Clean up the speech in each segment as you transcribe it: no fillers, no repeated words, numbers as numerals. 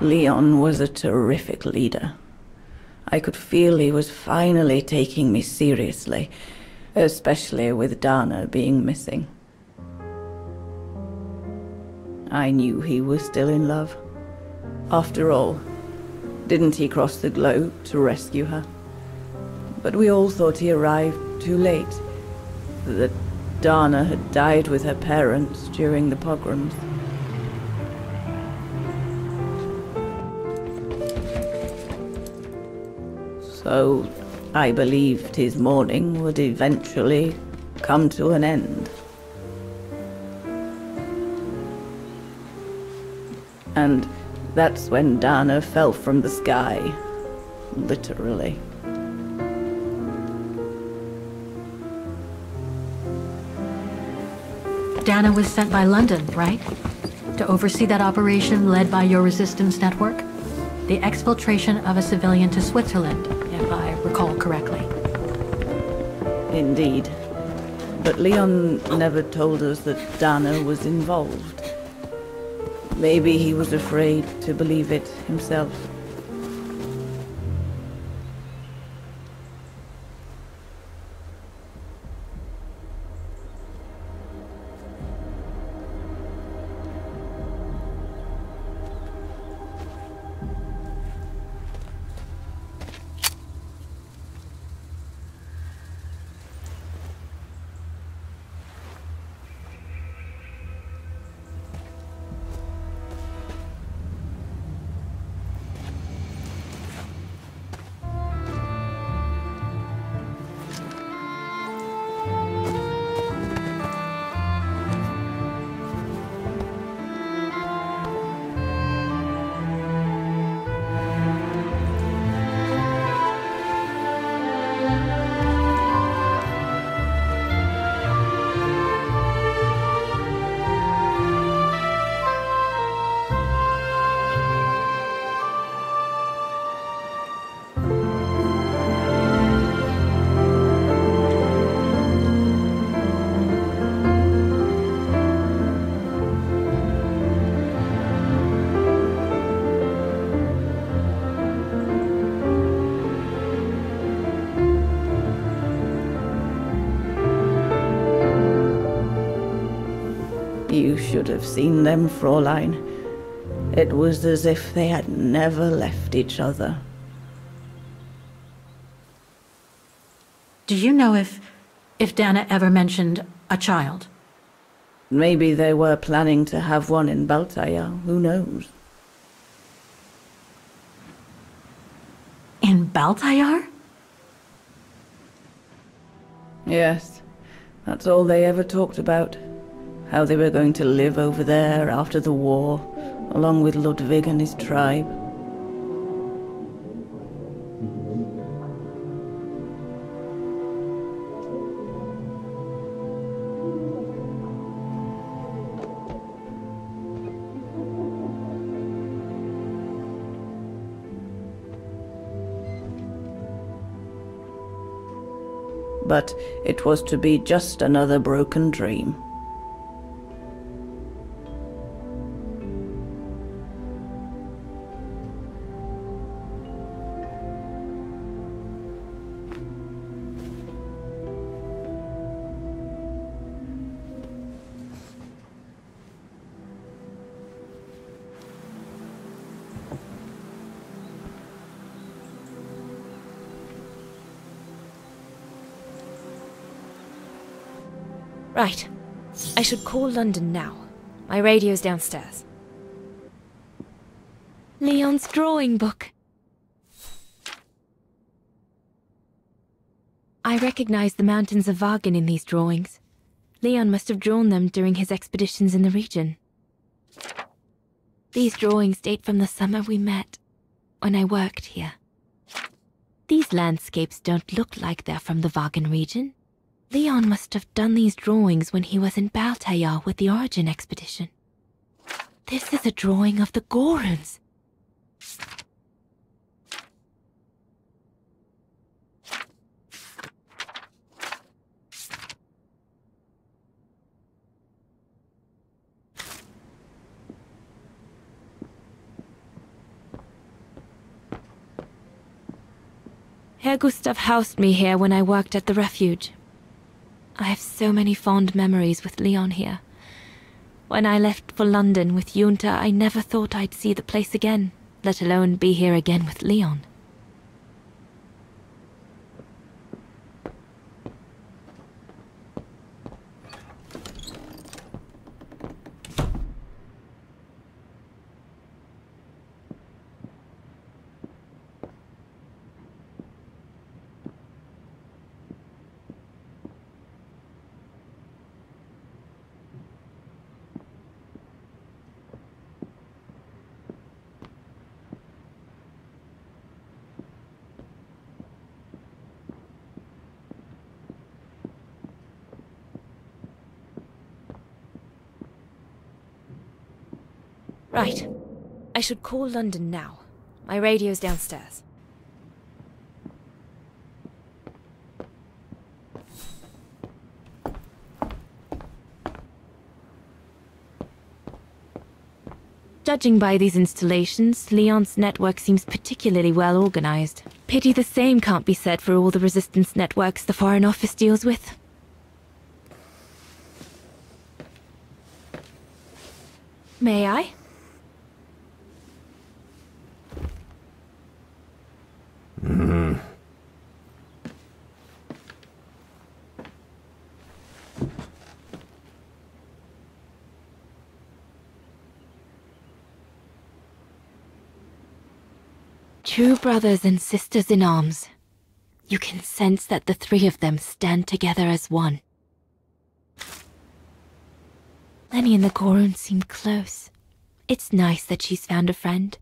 Leon was a terrific leader. I could feel he was finally taking me seriously, especially with Dana being missing. I knew he was still in love. After all, didn't he cross the globe to rescue her? But we all thought he arrived too late, that Dana had died with her parents during the pogroms. So I believed his mourning would eventually come to an end. And that's when Dana fell from the sky, literally. Dana was sent by London, right? To oversee that operation led by your resistance network? The exfiltration of a civilian to Switzerland, if I recall correctly. Indeed. But Leon never told us that Dana was involved. Maybe he was afraid to believe it himself. You should have seen them, Fräulein. It was as if they had never left each other. Do you know if Dana ever mentioned a child? Maybe they were planning to have one in Baltaya, who knows? In Baltayar? Yes, that's all they ever talked about. How they were going to live over there after the war, along with Ludwig and his tribe. But it was to be just another broken dream. Right. I should call London now. My radio's downstairs. Leon's drawing book. I recognize the mountains of Vagen in these drawings. Leon must have drawn them during his expeditions in the region. These drawings date from the summer we met, when I worked here. These landscapes don't look like they're from the Vagen region. Leon must have done these drawings when he was in Baltayar with the Origin expedition. This is a drawing of the Goruns. Herr Gustav housed me here when I worked at the refuge. I have so many fond memories with Leon here. When I left for London with Junta, I never thought I'd see the place again, let alone be here again with Leon. Right. I should call London now. My radio's downstairs. Judging by these installations, Leon's network seems particularly well organized. Pity the same can't be said for all the resistance networks the Foreign Office deals with. May I? True brothers and sisters in arms. You can sense that the three of them stand together as one. Lenny and the Gorun seem close. It's nice that she's found a friend.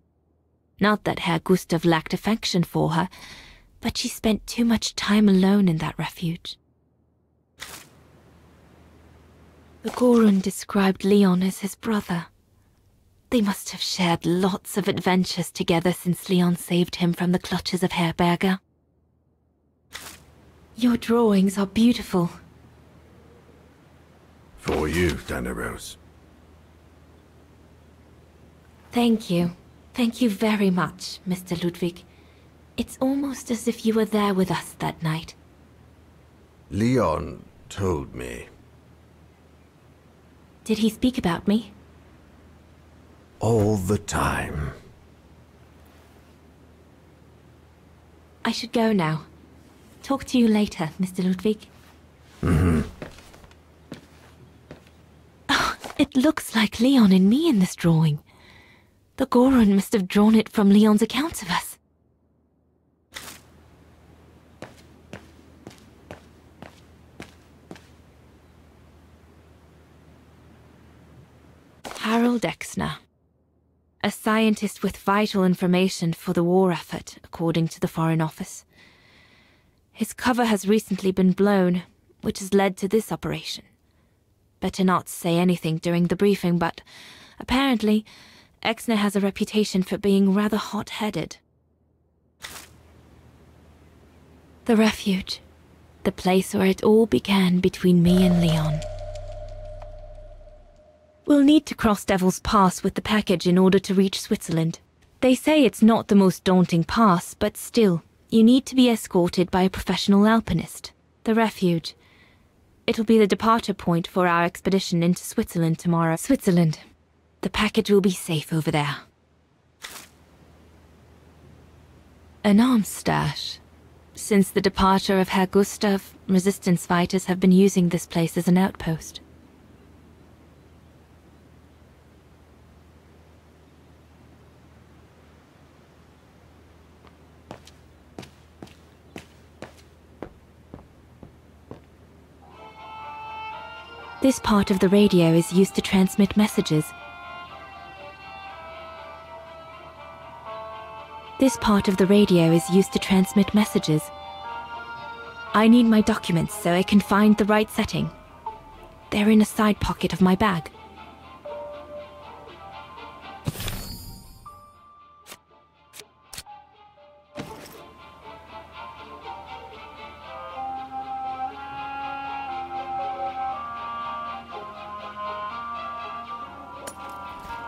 Not that Herr Gustav lacked affection for her, but she spent too much time alone in that refuge. The Gorun described Leon as his brother. They must have shared lots of adventures together since Leon saved him from the clutches of Herberger. Your drawings are beautiful. For you, Dana Rose. Thank you. Thank you very much, Mr. Ludwig. It's almost as if you were there with us that night. Leon told me. Did he speak about me? All the time. I should go now. Talk to you later, Mr. Ludwig. Oh, it looks like Leon and me in this drawing. The Gorun must have drawn it from Leon's accounts of us. Harold Exner. A scientist with vital information for the war effort, according to the Foreign Office. His cover has recently been blown, which has led to this operation. Better not say anything during the briefing, but apparently, Exner has a reputation for being rather hot-headed. The refuge. The place where it all began between me and Leon. We'll need to cross Devil's Pass with the package in order to reach Switzerland. They say it's not the most daunting pass, but still, you need to be escorted by a professional alpinist. The refuge. It'll be the departure point for our expedition into Switzerland tomorrow. Switzerland. The package will be safe over there. An arms stash. Since the departure of Herr Gustav, resistance fighters have been using this place as an outpost. This part of the radio is used to transmit messages. I need my documents so I can find the right setting. They're in a side pocket of my bag.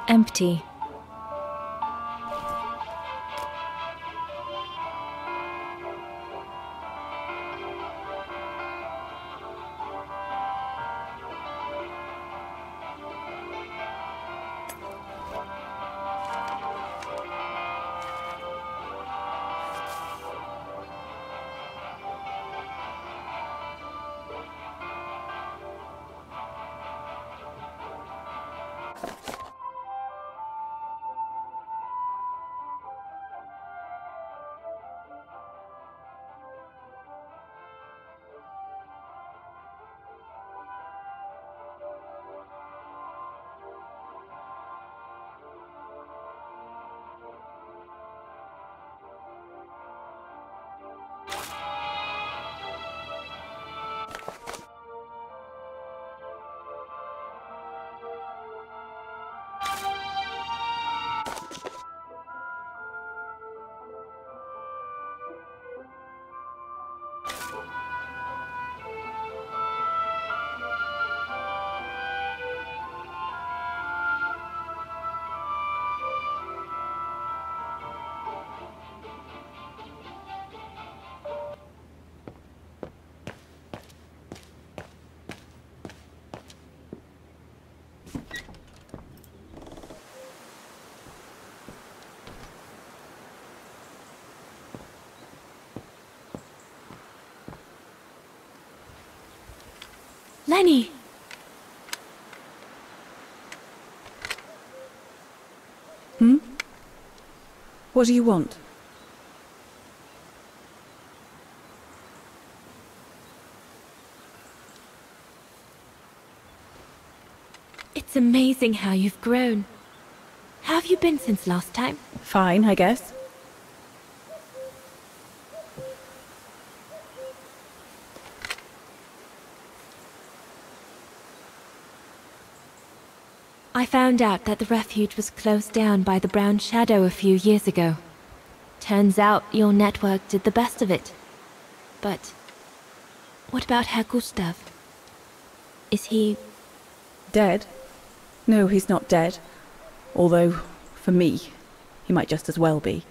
Empty. Lenny! What do you want? It's amazing how you've grown. How have you been since last time? Fine, I guess. I found out that the refuge was closed down by the Brown Shadow a few years ago. Turns out your network did the best of it. But what about Herr Gustav? Is he... Dead? No, he's not dead. Although, for me, he might just as well be.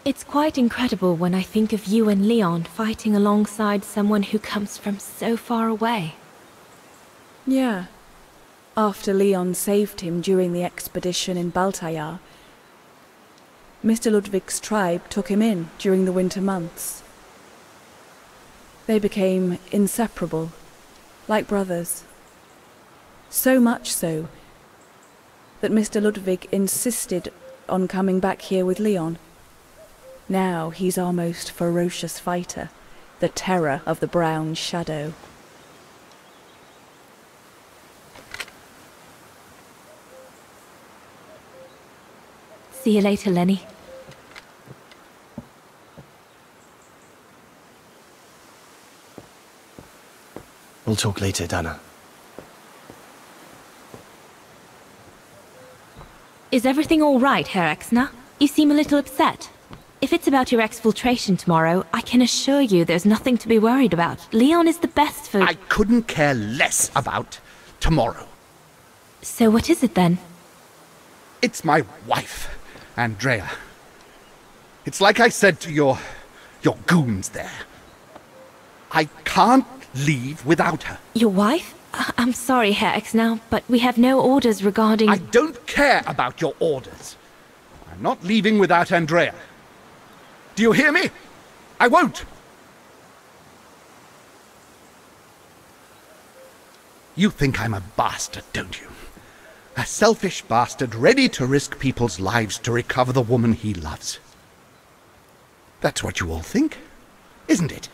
It's quite incredible when I think of you and Leon fighting alongside someone who comes from so far away. Yeah. After Leon saved him during the expedition in Baltayar, Mr. Ludwig's tribe took him in during the winter months. They became inseparable, like brothers. So much so that Mr. Ludwig insisted on coming back here with Leon. Now he's our most ferocious fighter, the terror of the Brown Shadow. See you later, Lenny. We'll talk later, Dana. Is everything all right, Herr Exner? You seem a little upset. If it's about your exfiltration tomorrow, I can assure you there's nothing to be worried about. Leon is the best for... I couldn't care less about tomorrow. So what is it then? It's my wife, Andrea. It's like I said to your goons there. I can't leave without her. Your wife? I'm sorry, Herr Exner, but we have no orders regarding... I don't care about your orders. I'm not leaving without Andrea. Do you hear me? I won't! You think I'm a bastard, don't you? A selfish bastard ready to risk people's lives to recover the woman he loves. That's what you all think, isn't it?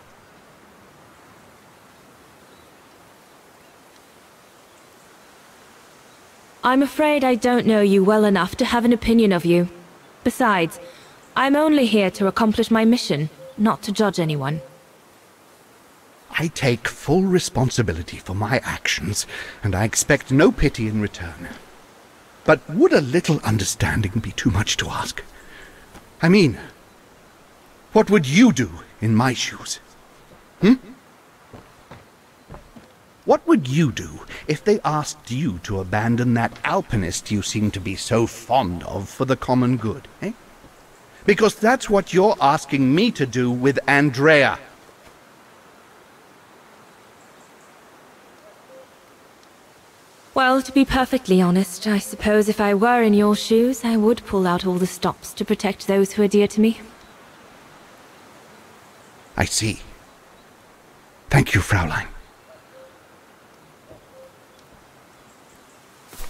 I'm afraid I don't know you well enough to have an opinion of you. Besides, I'm only here to accomplish my mission, not to judge anyone. I take full responsibility for my actions, and I expect no pity in return. But would a little understanding be too much to ask? I mean, what would you do in my shoes? What would you do if they asked you to abandon that alpinist you seem to be so fond of for the common good, eh? Because that's what you're asking me to do with Andrea. Well, to be perfectly honest, I suppose if I were in your shoes, I would pull out all the stops to protect those who are dear to me. I see. Thank you, Fraulein.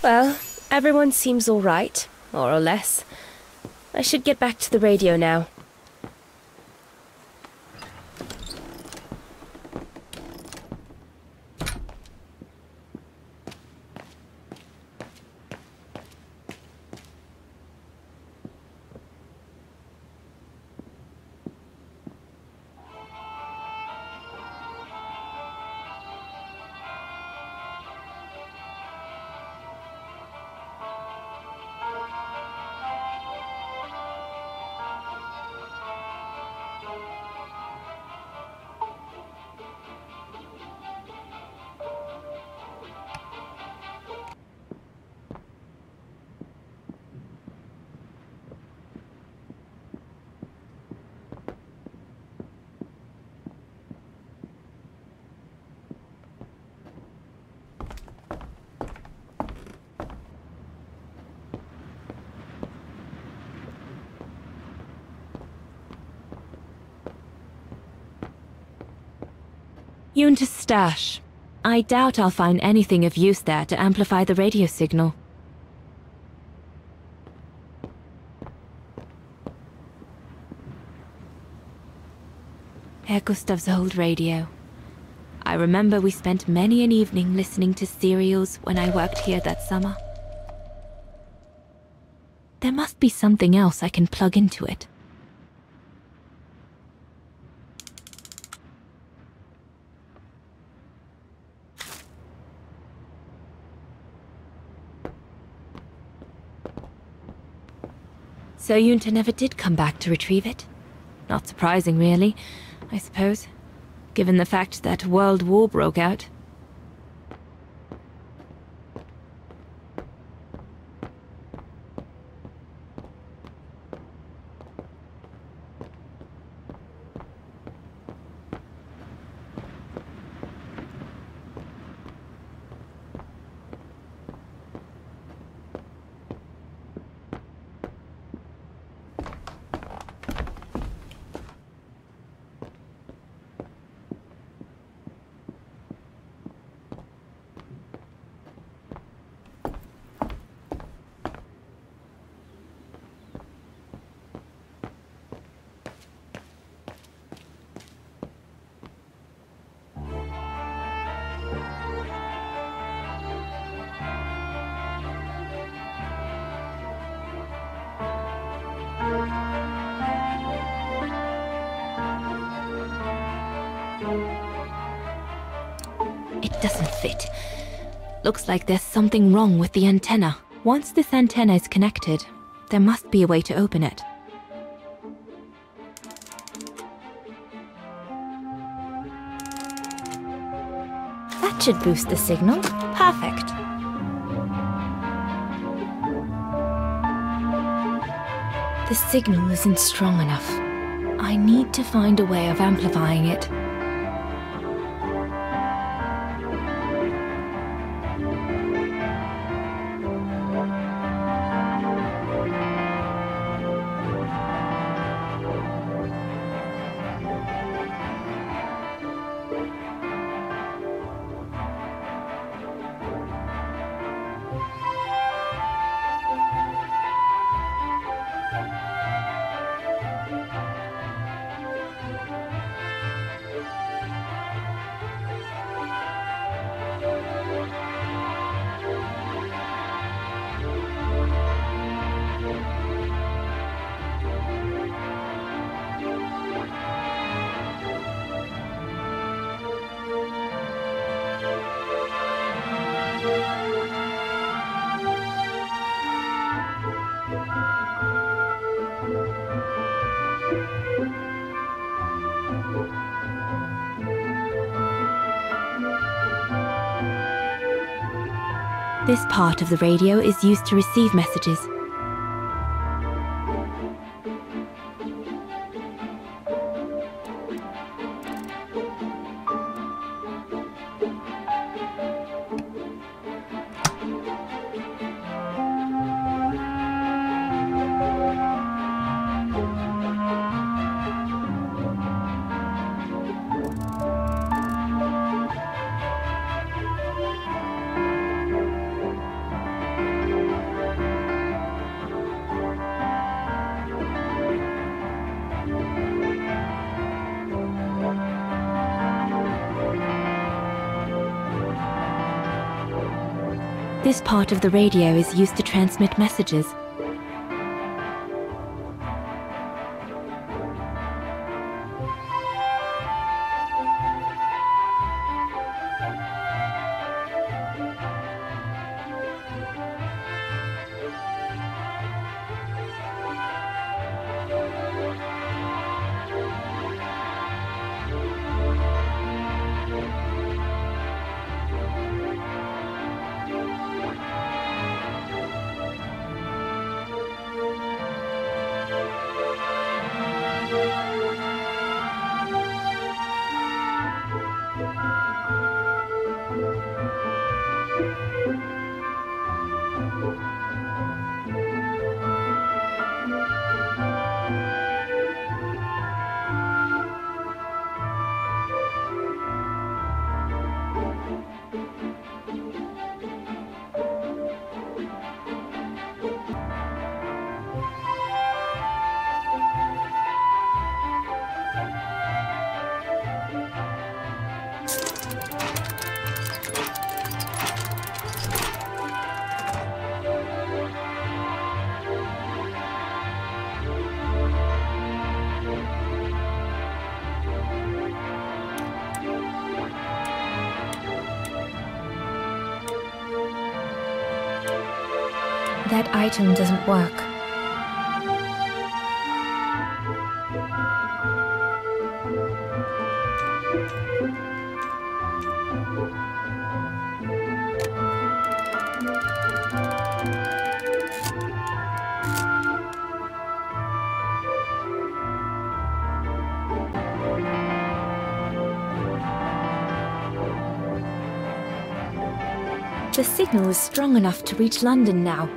Well, everyone seems all right, more or less. I should get back to the radio now. Yunta's stash. I doubt I'll find anything of use there to amplify the radio signal. Herr Gustav's old radio. I remember we spent many an evening listening to serials when I worked here that summer. There must be something else I can plug into it. So Yunta never did come back to retrieve it? Not surprising, really, I suppose, given the fact that World War broke out. It doesn't fit. Looks like there's something wrong with the antenna. Once this antenna is connected, there must be a way to open it. That should boost the signal. Perfect. The signal isn't strong enough. I need to find a way of amplifying it. This part of the radio is used to receive messages. This part of the radio is used to transmit messages. That item doesn't work. The signal is strong enough to reach London now.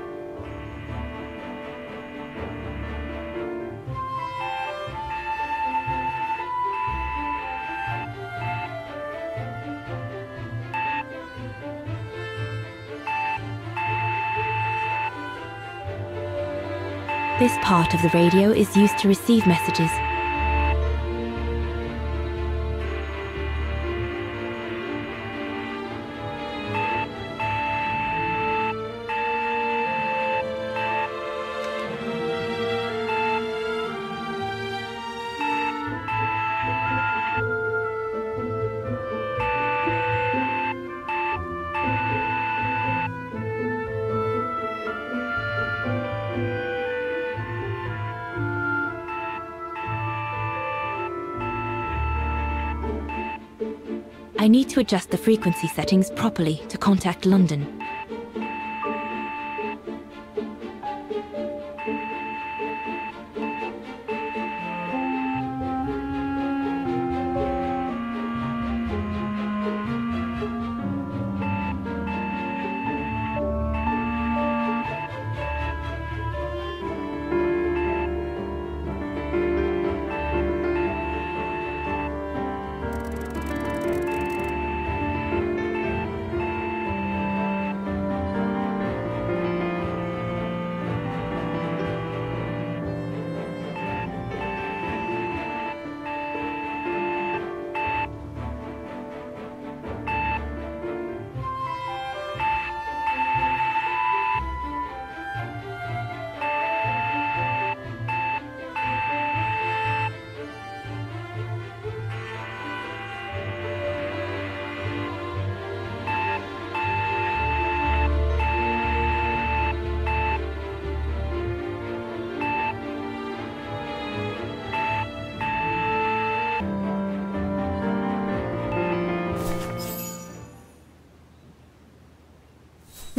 This part of the radio is used to receive messages. I need to adjust the frequency settings properly to contact London.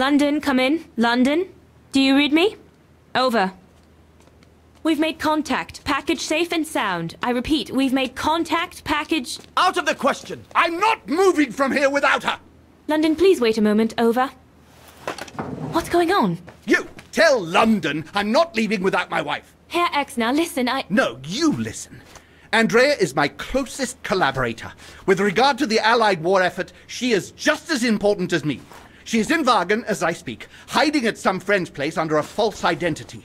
London, come in. London? Do you read me? Over. We've made contact. Package safe and sound. I repeat, we've made contact. Package... Out of the question! I'm not moving from here without her! London, please wait a moment. Over. What's going on? You tell London I'm not leaving without my wife. Herr X, now listen, No, you listen. Andrea is my closest collaborator. With regard to the Allied war effort, she is just as important as me. She is in Wagen as I speak, hiding at some friend's place under a false identity.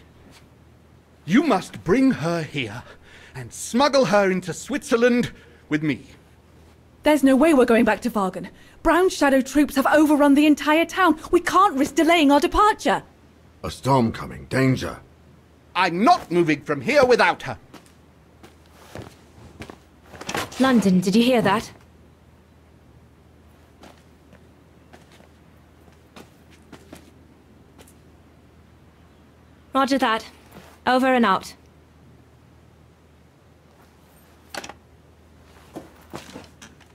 You must bring her here and smuggle her into Switzerland with me. There's no way we're going back to Wagen. Brown Shadow troops have overrun the entire town. We can't risk delaying our departure. A storm coming. Danger. I'm not moving from here without her. London, did you hear that? Roger that. Over and out.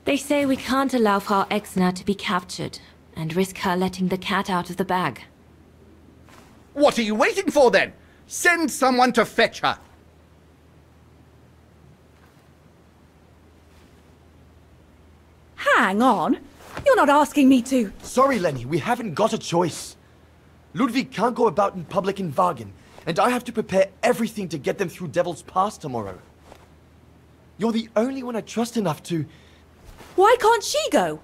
They say we can't allow Frau Exner to be captured and risk her letting the cat out of the bag. What are you waiting for then? Send someone to fetch her. Hang on. You're not asking me to. Sorry, Lenny, we haven't got a choice. Ludwig can't go about in public in Wagen, and I have to prepare everything to get them through Devil's Pass tomorrow. You're the only one I trust enough to... Why can't she go?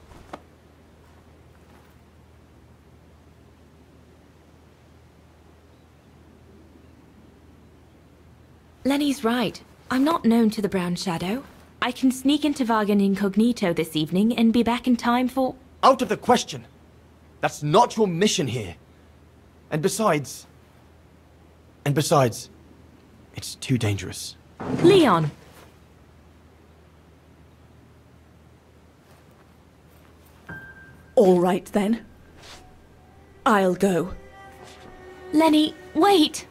Lenny's right. I'm not known to the Brown Shadow. I can sneak into Wagen incognito this evening and be back in time for... Out of the question! That's not your mission here. And besides, it's too dangerous. Leon! All right then. I'll go. Lenny, wait!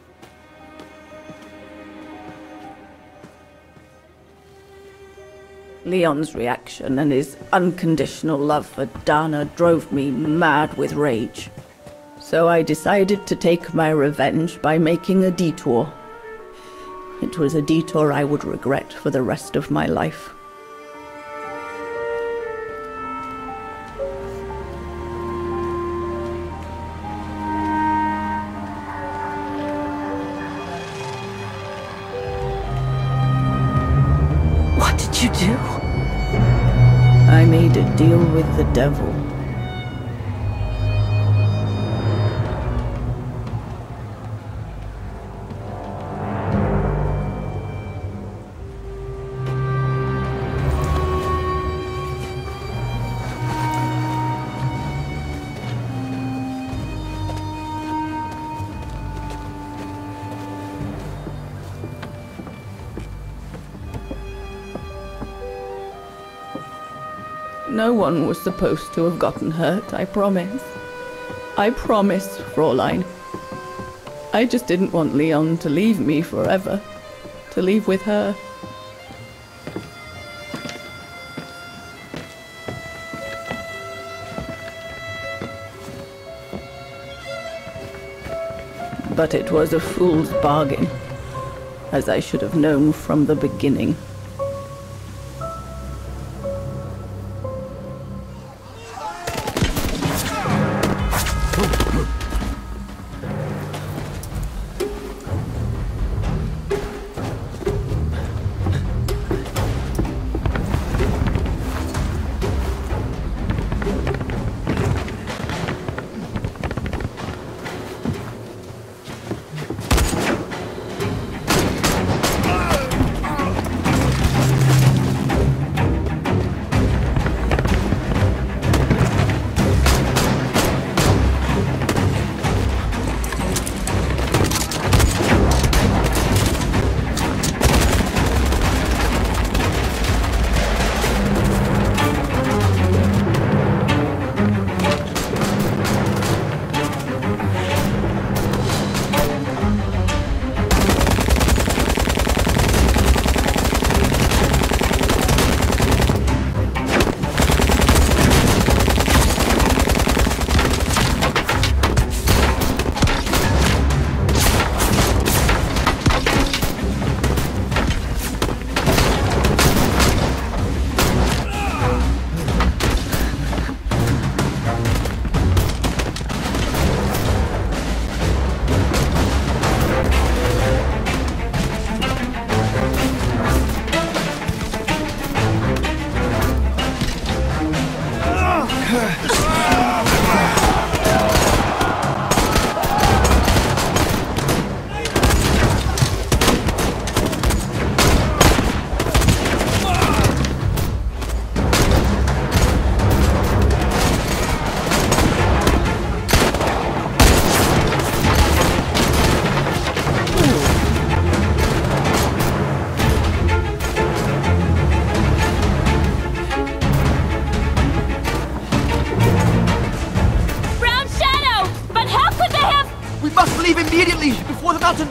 Leon's reaction and his unconditional love for Dana drove me mad with rage. So I decided to take my revenge by making a detour. It was a detour I would regret for the rest of my life. What did you do? I made a deal with the devil. No one was supposed to have gotten hurt, I promise. I promise, Fräulein. I just didn't want Leon to leave me forever. To leave with her. But it was a fool's bargain, as I should have known from the beginning.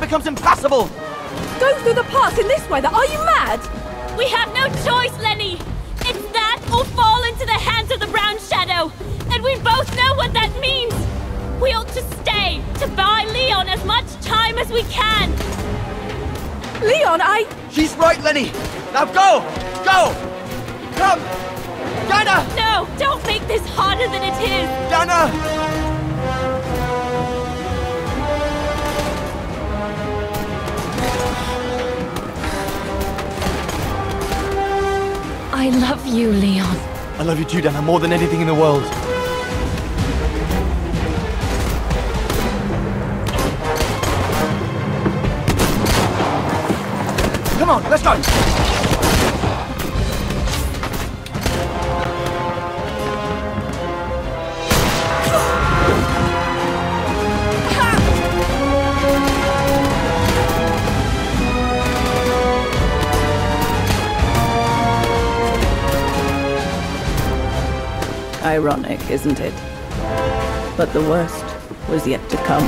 Becomes impassable! Go through the pass in this weather, are you mad? We have no choice, Lenny! It's that or fall into the hands of the Brown Shadow! And we both know what that means! We ought to stay, to buy Leon as much time as we can! Leon, She's right, Lenny! Now go! Go! Come! Dana! No! Don't make this harder than it is! Dana! I love you, Leon. I love you too, Dana, more than anything in the world. Come on, let's go! Ironic, isn't it? But the worst was yet to come.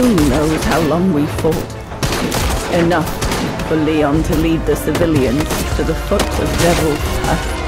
Who knows how long we fought? Enough for Leon to lead the civilians to the foot of Devil's Path.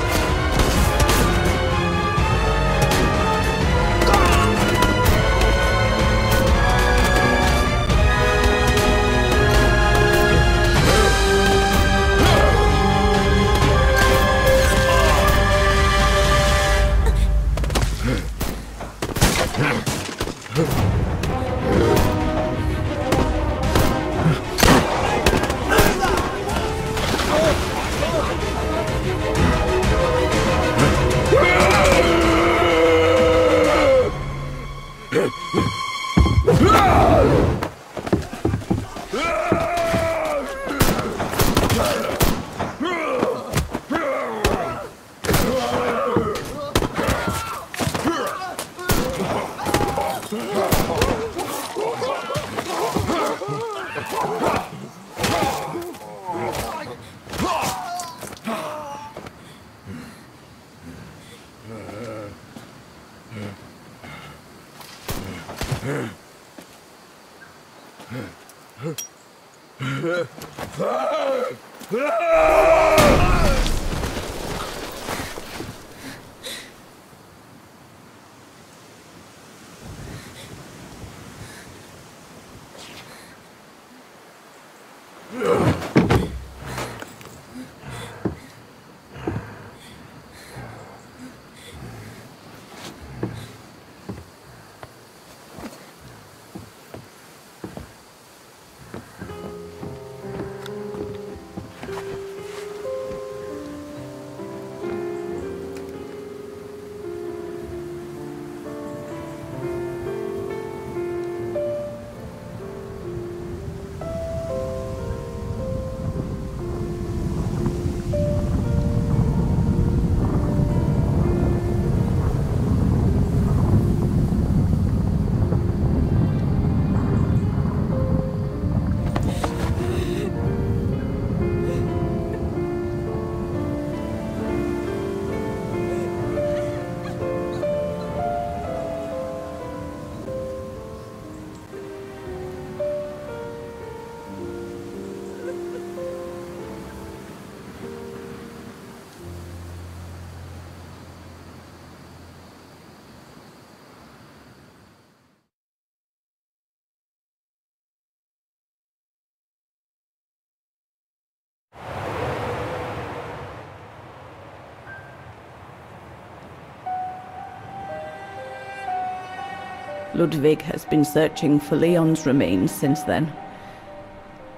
Ludwig has been searching for Leon's remains since then.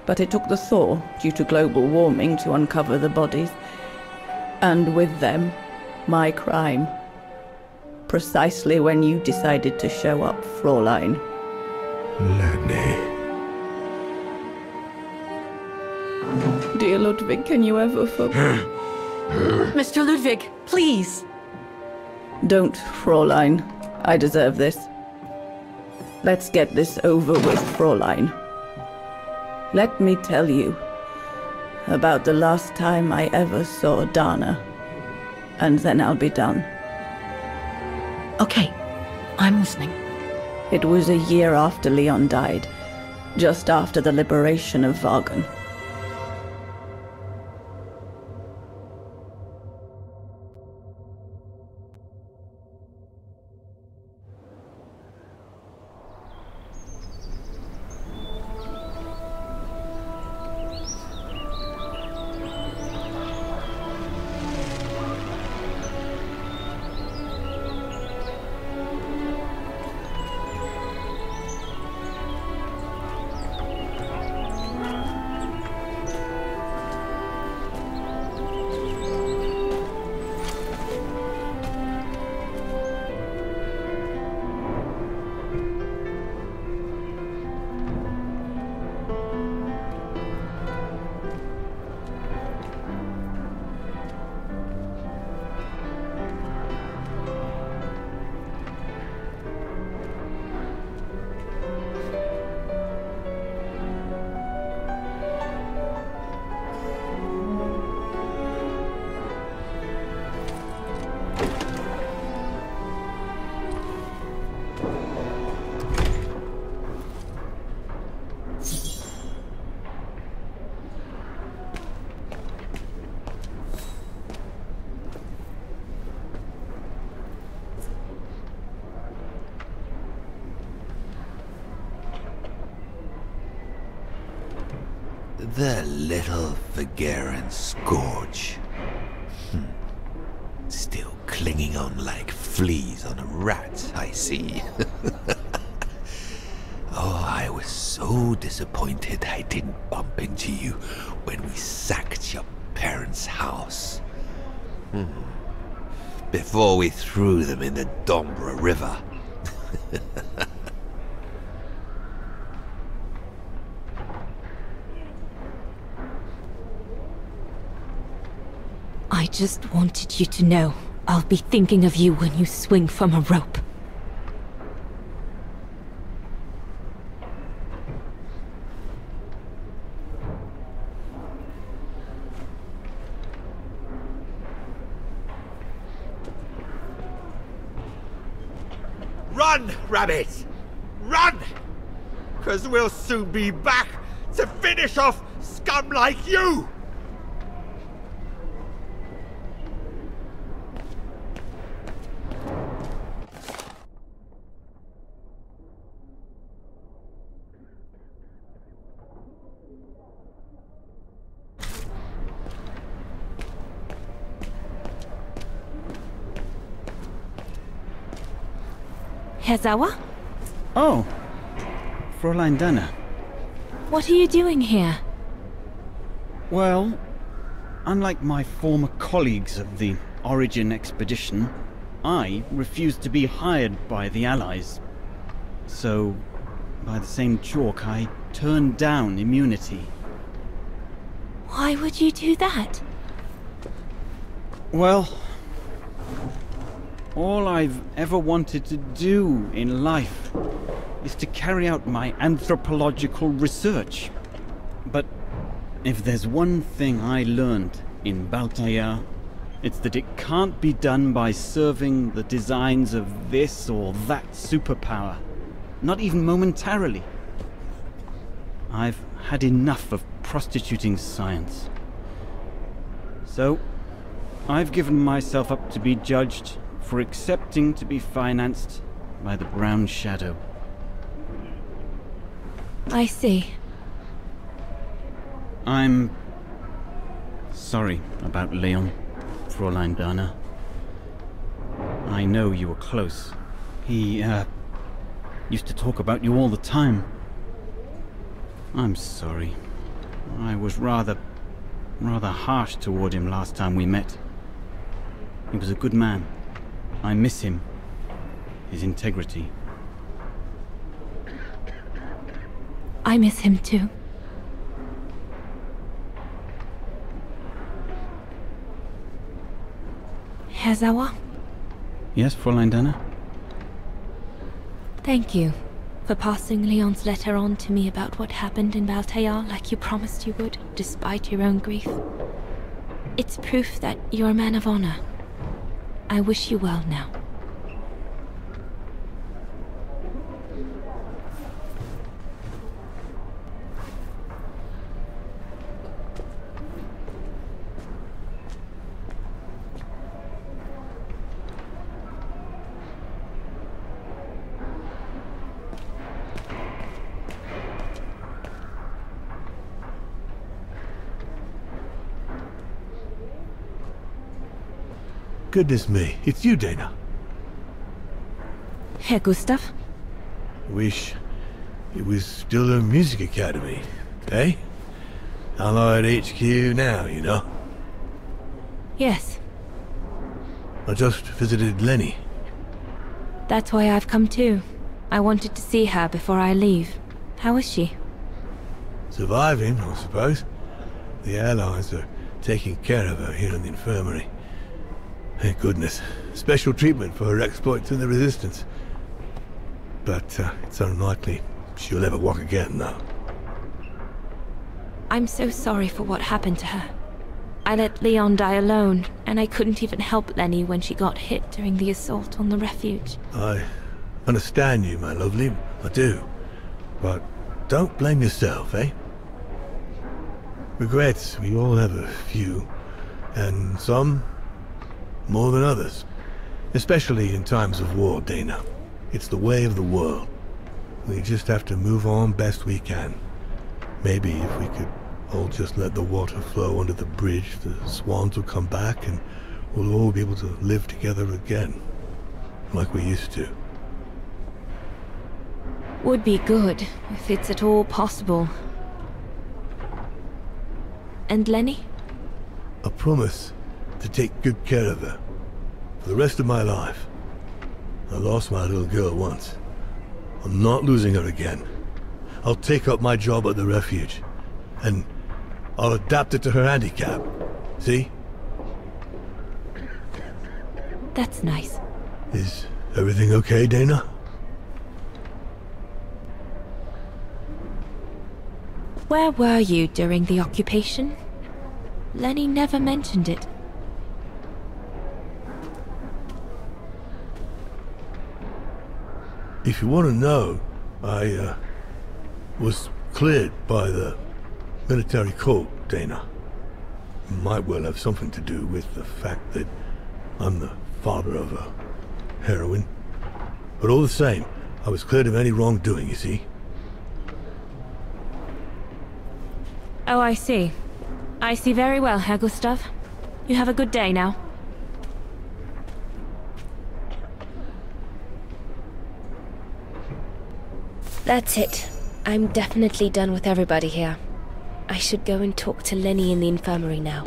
But it took the thaw due to global warming to uncover the bodies. And with them, my crime. Precisely when you decided to show up, Fräulein. Lenny. Dear Ludwig, can you ever Mr. Ludwig, please! Don't, Fräulein. I deserve this. Let's get this over with, Fräulein. Let me tell you about the last time I ever saw Dana, and then I'll be done. Okay, I'm listening. It was a year after Leon died, just after the liberation of Vagen. The little Vageran scourge. Still clinging on like fleas on a rat, I see. Oh, I was so disappointed I didn't bump into you when we sacked your parents' house. Before we threw them in the Dombra River. I just wanted you to know I'll be thinking of you when you swing from a rope. Run, rabbit! Run! 'Cause we'll soon be back to finish off scum like you! Hezawa? Oh, Fräulein Dana. What are you doing here? Well, unlike my former colleagues of the Origin expedition, I refused to be hired by the Allies. So, by the same chalk, I turned down immunity. Why would you do that? Well, all I've ever wanted to do in life is to carry out my anthropological research. But if there's one thing I learned in Baltaya, it's that it can't be done by serving the designs of this or that superpower, not even momentarily. I've had enough of prostituting science. So, I've given myself up to be judged for accepting to be financed by the Brown Shadow. I see. I'm sorry about Leon, Fräulein Dana. I know you were close. He, used to talk about you all the time. I'm sorry. I was rather harsh toward him last time we met. He was a good man. I miss him. His integrity. I miss him too. Hezawa? Yes, Fräulein Dana? Thank you for passing Leon's letter on to me about what happened in Baltaya like you promised you would, despite your own grief. It's proof that you're a man of honor. I wish you well now. Goodness me, it's you, Dana. Herr Gustav? Wish it was still a music academy, eh? Allied HQ now, you know. Yes. I just visited Lenny. That's why I've come too. I wanted to see her before I leave. How is she? Surviving, I suppose. The Allies are taking care of her here in the infirmary. Thank goodness. Special treatment for her exploits in the Resistance. But it's unlikely she'll ever walk again, though. I'm so sorry for what happened to her. I let Leon die alone, and I couldn't even help Lenny when she got hit during the assault on the refuge. I understand you, my lovely. I do. But don't blame yourself, eh? Regrets, we all have a few. And some more than others. Especially in times of war, Dana. It's the way of the world. We just have to move on best we can. Maybe if we could I'll just let the water flow under the bridge, the swans will come back, and we'll all be able to live together again, like we used to. Would be good, if it's at all possible. And Lenny? I promise to take good care of her, for the rest of my life. I lost my little girl once. I'm not losing her again. I'll take up my job at the refuge, and I'll adapt it to her handicap. See? That's nice. Is everything okay, Dana? Where were you during the occupation? Lenny never mentioned it. If you want to know, I was cleared by the military court, Dana. It might well have something to do with the fact that I'm the father of a heroine. But all the same, I was cleared of any wrongdoing, you see. Oh, I see. I see very well, Herr Gustav. You have a good day now. That's it. I'm definitely done with everybody here. I should go and talk to Lenny in the infirmary now.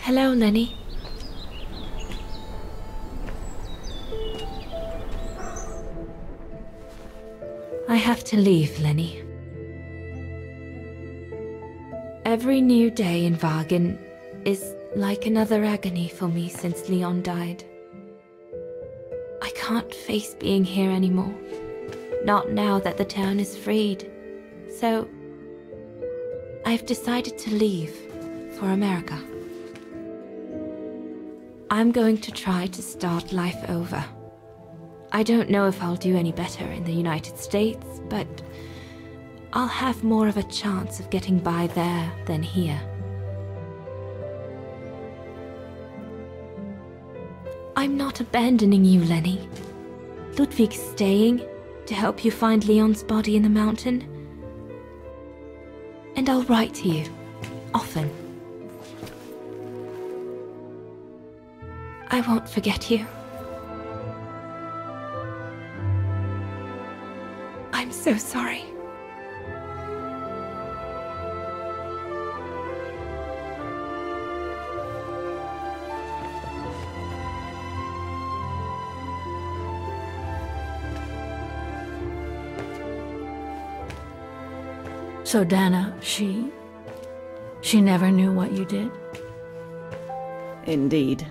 Hello, Lenny. I have to leave, Lenny. Every new day in Wagen is like another agony for me since Leon died. I can't face being here anymore. Not now that the town is freed. So, I've decided to leave for America. I'm going to try to start life over. I don't know if I'll do any better in the United States, but I'll have more of a chance of getting by there than here. I'm not abandoning you, Lenny. Ludwig's staying to help you find Leon's body in the mountain. And I'll write to you, often. I won't forget you. I'm so sorry. So Dana, she never knew what you did? Indeed.